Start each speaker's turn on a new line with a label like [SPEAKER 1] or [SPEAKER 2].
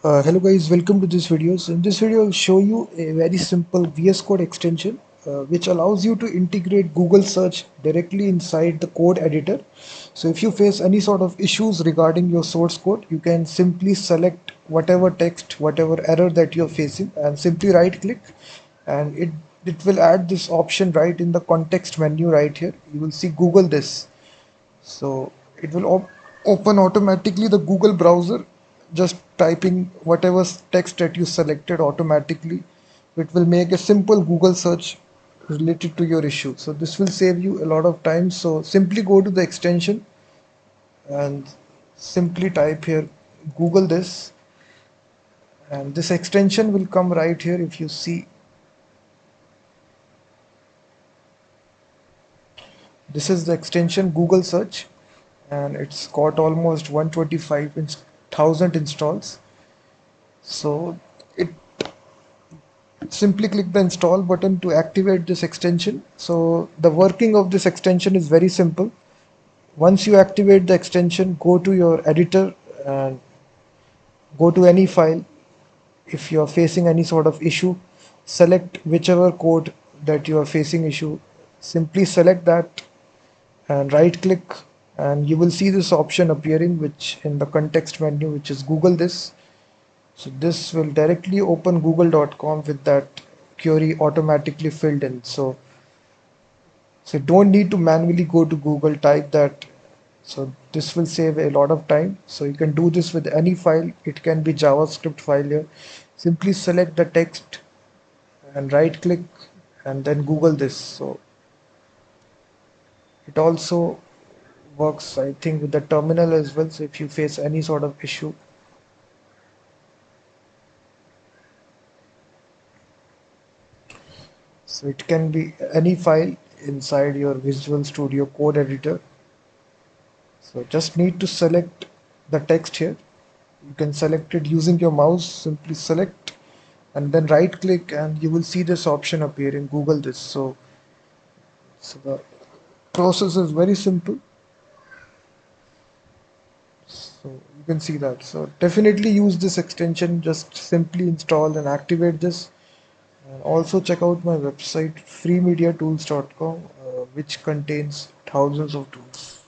[SPEAKER 1] Hello guys, welcome to this video. So in this video, I'll show you a very simple VS Code extension which allows you to integrate Google search directly inside the code editor. So if you face any sort of issues regarding your source code, you can simply select whatever text, whatever error that you're facing and simply right click, and it will add this option right in the context menu right here. You will see Google this. So it will open automatically the Google browser, just typing whatever text that you selected automatically. It will make a simple Google search related to your issue. So this will save you a lot of time. So simply go to the extension and simply type here Google this, and this extension will come right here. If you see, this is the extension Google search, and it's got almost 125,000 installs. So it simply click the install button to activate this extension. So the working of this extension is very simple. Once you activate the extension, go to your editor and go to any file. If you are facing any sort of issue, select whichever code that you are facing issue. Simply select that and right click, and you will see this option appearing, which in the context menu, which is Google this. So this will directly open google.com with that query automatically filled in. So you don't need to manually go to Google, type that. So this will save a lot of time. So you can do this with any file. It can be JavaScript file here. Simply select the text and right click and then Google this. So it also works, I think, with the terminal as well. So if you face any sort of issue, so it can be any file inside your Visual Studio Code editor. So just need to select the text here. You can select it using your mouse. Simply select and then right click, and you will see this option appear in Google this. So the process is very simple. So you can see that. So definitely use this extension. Just simply install and activate this. And also check out my website freemediatools.com, which contains thousands of tools.